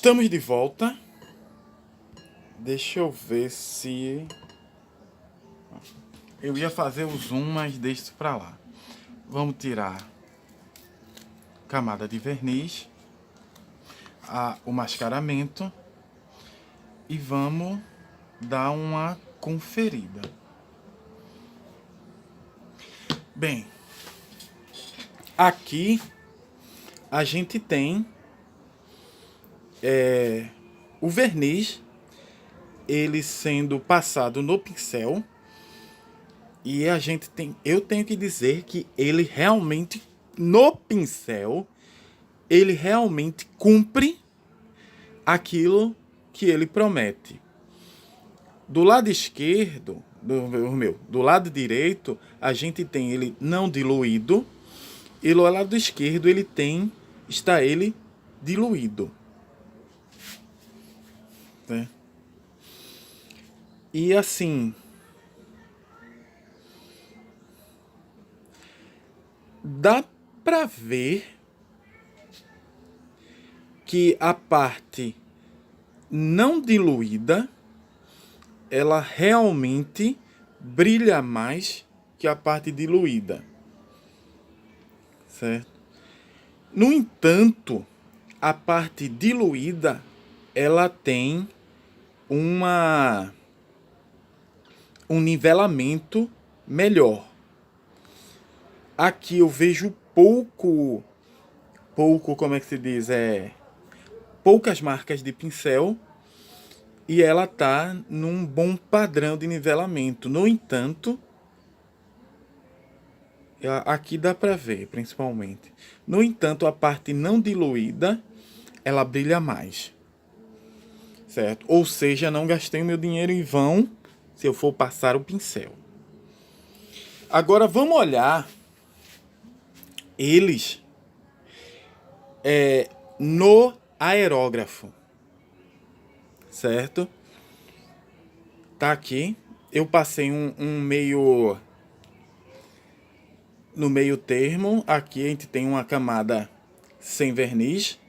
Estamos de volta. Deixa eu ver se... Eu ia fazer o zoom, mas deixa isso pra lá. Vamos tirar camada de verniz, o mascaramento e vamos dar uma conferida. Bem, aqui a gente tem o verniz, ele sendo passado no pincel, e eu tenho que dizer que ele realmente, no pincel, ele realmente cumpre aquilo que ele promete. Do lado esquerdo, do lado direito, a gente tem ele não diluído, e do lado esquerdo está ele diluído. Né? E assim, dá pra ver que a parte não diluída, ela realmente brilha mais que a parte diluída, certo? No entanto, a parte diluída, ela tem um nivelamento melhor. Aqui eu vejo pouco, como é que se diz, poucas marcas de pincel, e ela tá num bom padrão de nivelamento. No entanto, aqui dá para ver, principalmente. No entanto, a parte não diluída, ela brilha mais. Certo? Ou seja, não gastei o meu dinheiro em vão se eu for passar o pincel. Agora vamos olhar eles no aerógrafo. Certo? Tá aqui. Eu passei um meio... No meio termo, aqui a gente tem uma camada sem verniz.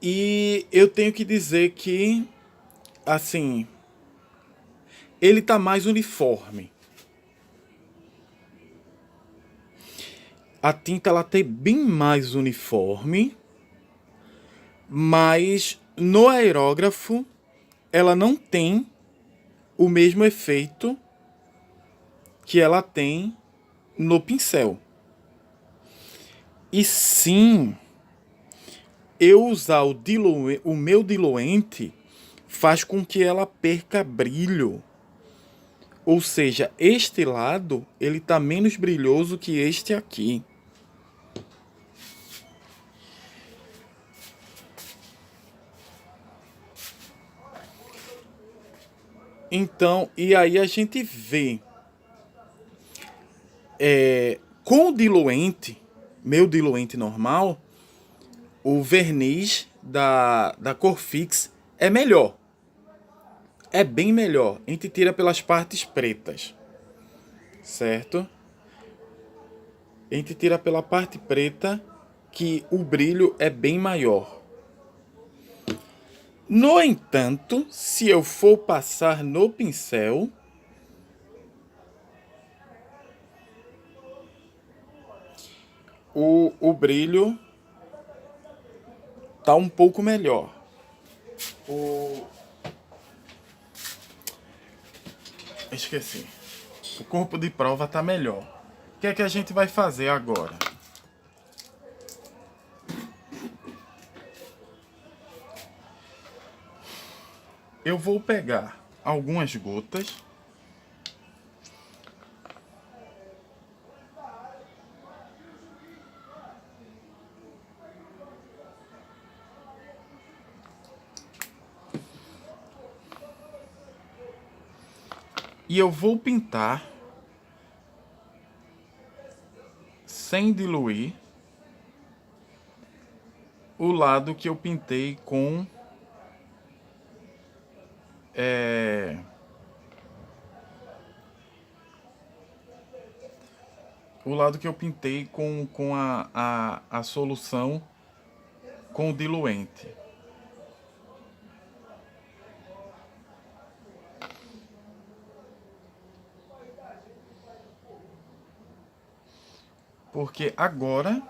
E eu tenho que dizer que, assim, ele tá mais uniforme. A tinta ela tem bem mais uniforme, mas no aerógrafo ela não tem o mesmo efeito que ela tem no pincel. E sim, eu usar o meu diluente faz com que ela perca brilho. Ou seja, este lado ele tá menos brilhoso que este aqui. Então, e aí a gente vê com o diluente, meu diluente normal, o verniz da Corfix é melhor. É bem melhor. A gente tira pelas partes pretas. Certo? A gente tira pela parte preta que o brilho é bem maior. No entanto, se eu for passar no pincel, o brilho tá um pouco melhor. Esqueci. O corpo de prova tá melhor. O que é que a gente vai fazer agora? Eu vou pegar algumas gotas. E eu vou pintar sem diluir o lado que eu pintei com o lado que eu pintei com a solução com o diluente. Porque agora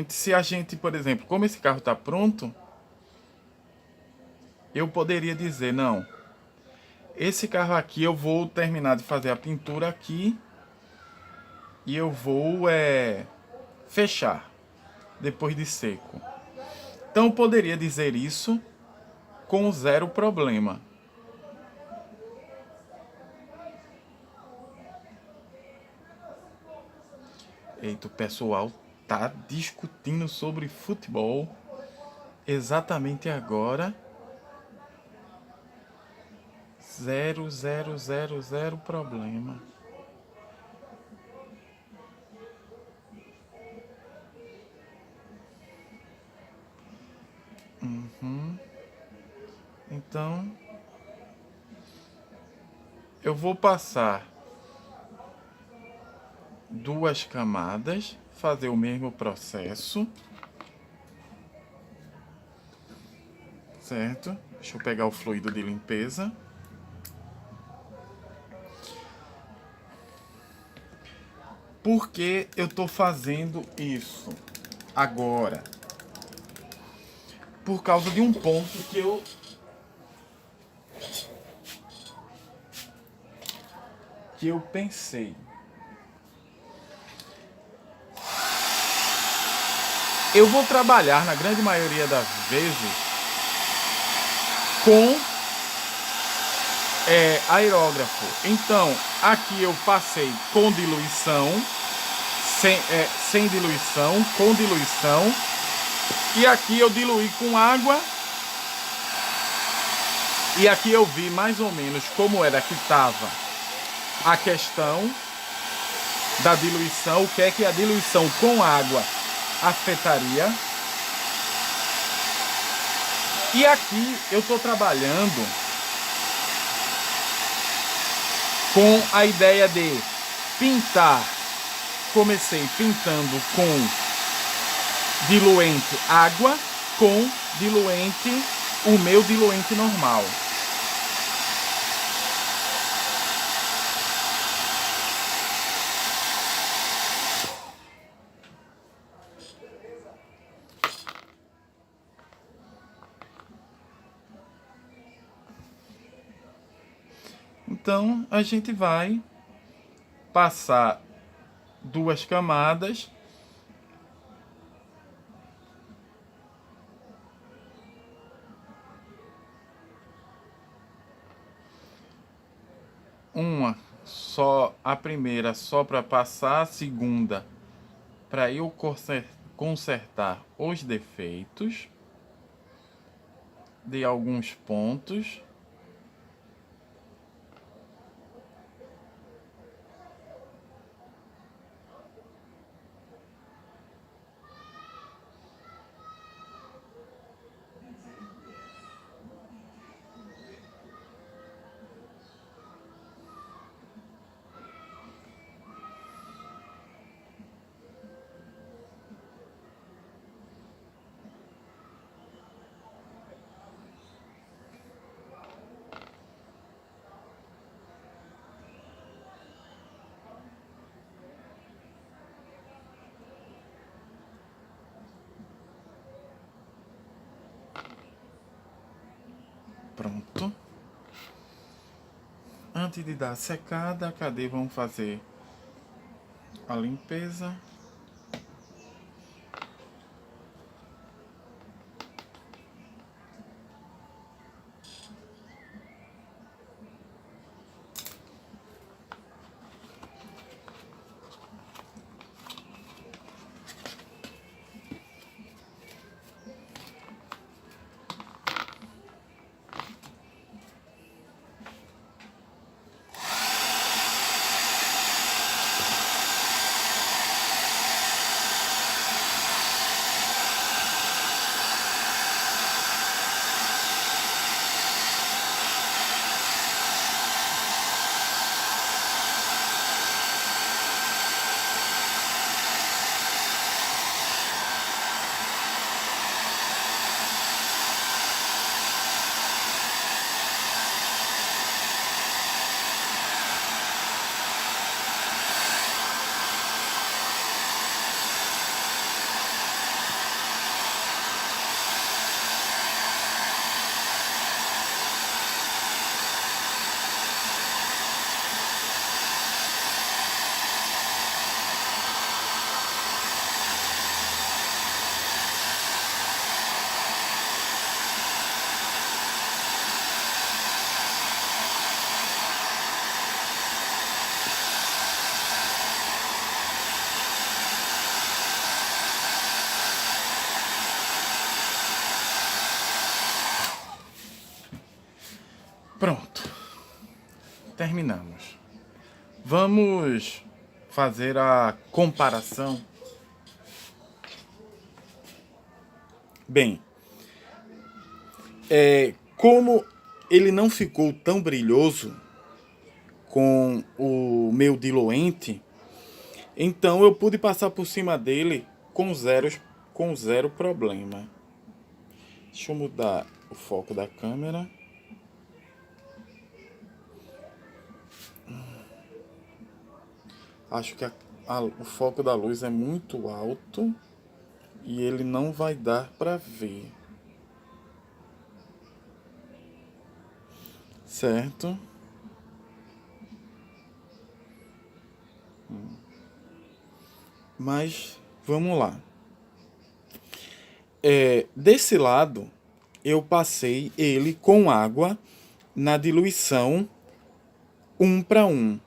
se a gente, por exemplo, como esse carro está pronto, eu poderia dizer, não, esse carro aqui eu vou terminar de fazer a pintura aqui e eu vou fechar depois de seco. Então eu poderia dizer isso com zero problema. Eita, o pessoal tá discutindo sobre futebol exatamente agora. Zero problema. Então, eu vou passar 2 camadas, fazer o mesmo processo, certo? Deixa eu pegar o fluido de limpeza. Por que eu tô fazendo isso agora? Por causa de um ponto que eu pensei. Eu vou trabalhar, na grande maioria das vezes, com aerógrafo. Então, aqui eu passei com diluição, sem diluição, com diluição. E aqui eu diluí com água. E aqui eu vi mais ou menos como era que estava a questão da diluição, o que é que a diluição com água afetaria. E aqui eu estou trabalhando com a ideia de pintar. Comecei pintando com diluente água, com diluente, o meu diluente normal. Então, a gente vai passar 2 camadas. Uma só, a primeira só para passar, a segunda para eu consertar os defeitos de alguns pontos. Pronto. Antes de dar a secada, cadê? Vamos fazer a limpeza. terminamos. Vamos fazer a comparação. Bem, como ele não ficou tão brilhoso com o meu diluente, então eu pude passar por cima dele com zero problema. Deixa eu mudar o foco da câmera. Acho que o foco da luz é muito alto e ele não vai dar para ver. Certo? Mas vamos lá. Desse lado, eu passei ele com água na diluição 1:1.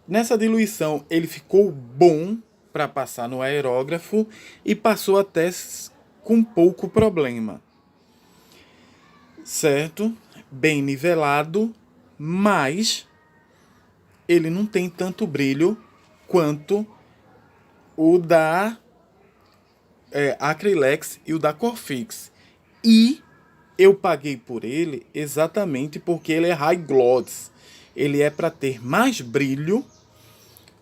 Nessa diluição, ele ficou bom para passar no aerógrafo e passou até com pouco problema. Certo? Bem nivelado, mas ele não tem tanto brilho quanto o da Acrylex e o da Corfix. E eu paguei por ele exatamente porque ele é high gloss. Ele é para ter mais brilho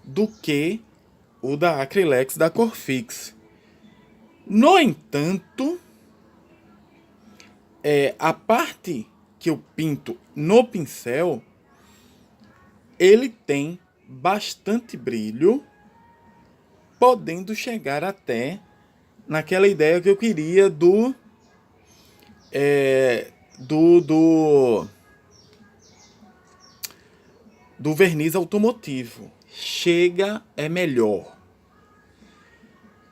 do que o da Acrylex da Corfix. No entanto, a parte que eu pinto no pincel, ele tem bastante brilho, podendo chegar até naquela ideia que eu queria do verniz automotivo. Chega, é melhor.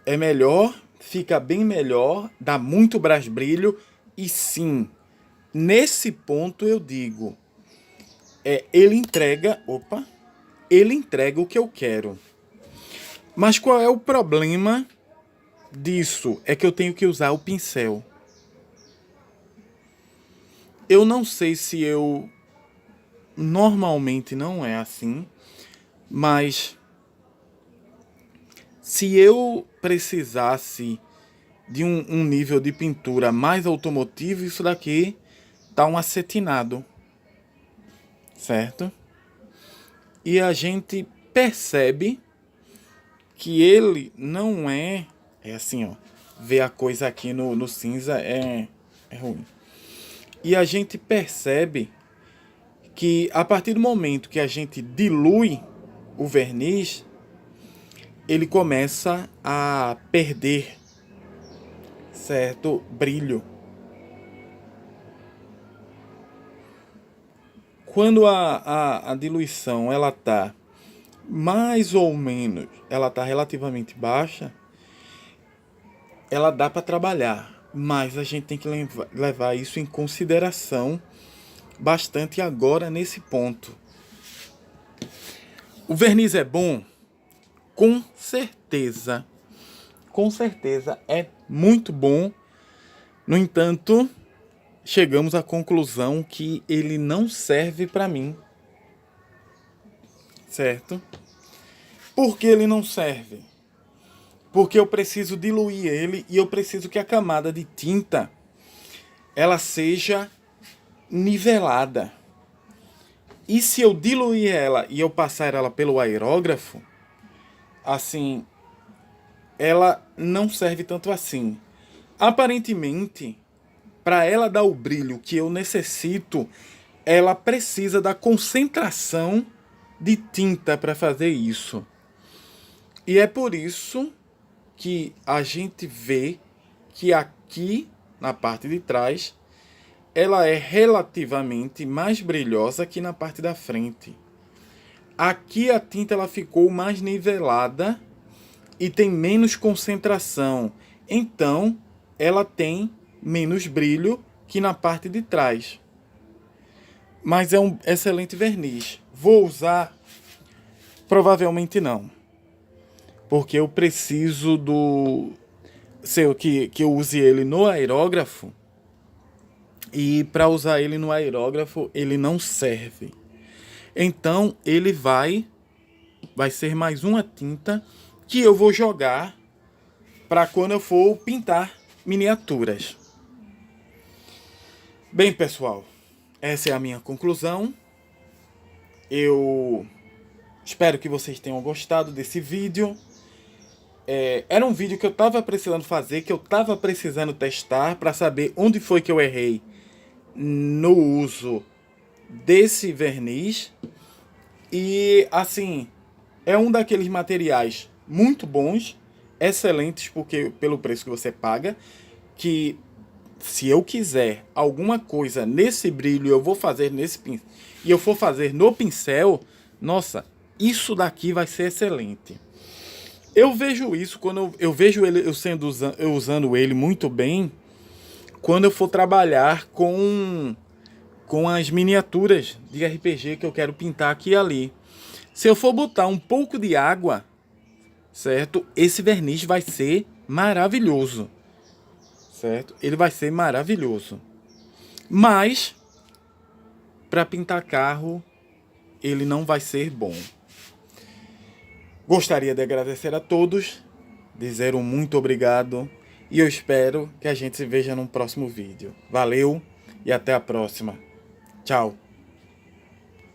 É melhor, fica bem melhor, dá muito mais brilho. E sim, nesse ponto eu digo, ele entrega o que eu quero. Mas qual é o problema disso? É que eu tenho que usar o pincel. Eu não sei se normalmente não é assim, mas se eu precisasse de um nível de pintura mais automotivo, isso daqui tá um acetinado, certo? E a gente percebe que ele não é assim, ó, ver a coisa aqui no cinza é ruim. E a gente percebe que a partir do momento que a gente dilui o verniz, ele começa a perder certo brilho. Quando a diluição ela tá mais ou menos, ela tá relativamente baixa, ela dá para trabalhar, mas a gente tem que levar isso em consideração bastante agora nesse ponto. O verniz é bom? Com certeza. Com certeza é muito bom. No entanto, chegamos à conclusão que ele não serve para mim. Certo? Por que ele não serve? Porque eu preciso diluir ele e eu preciso que a camada de tinta ela seja nivelada. E se eu diluir ela e eu passar ela pelo aerógrafo, assim, ela não serve tanto assim. Aparentemente, para ela dar o brilho que eu necessito, ela precisa da concentração de tinta para fazer isso. E é por isso que a gente vê que aqui, na parte de trás, ela é relativamente mais brilhosa que na parte da frente. Aqui a tinta ela ficou mais nivelada e tem menos concentração. Então, ela tem menos brilho que na parte de trás. Mas é um excelente verniz. Vou usar? Provavelmente não. Porque eu preciso que eu use ele no aerógrafo. E para usar ele no aerógrafo, ele não serve. Então ele vai ser mais uma tinta que eu vou jogar para quando eu for pintar miniaturas. Bem, pessoal, essa é a minha conclusão. Eu espero que vocês tenham gostado desse vídeo. Era um vídeo que eu estava precisando fazer, que eu estava precisando testar para saber onde foi que eu errei no uso desse verniz. E assim, é um daqueles materiais muito bons, excelentes porque pelo preço que você paga, que se eu quiser alguma coisa nesse brilho, eu vou fazer nesse pincel, e eu for fazer no pincel, nossa, isso daqui vai ser excelente. Eu vejo isso quando eu vejo ele, eu usando ele muito bem, quando eu for trabalhar com as miniaturas de RPG que eu quero pintar aqui e ali. Se eu for botar um pouco de água, certo? Esse verniz vai ser maravilhoso, certo? Ele vai ser maravilhoso. Mas para pintar carro, ele não vai ser bom. Gostaria de agradecer a todos, dizer um muito obrigado e eu espero que a gente se veja num próximo vídeo. Valeu e até a próxima. Tchau.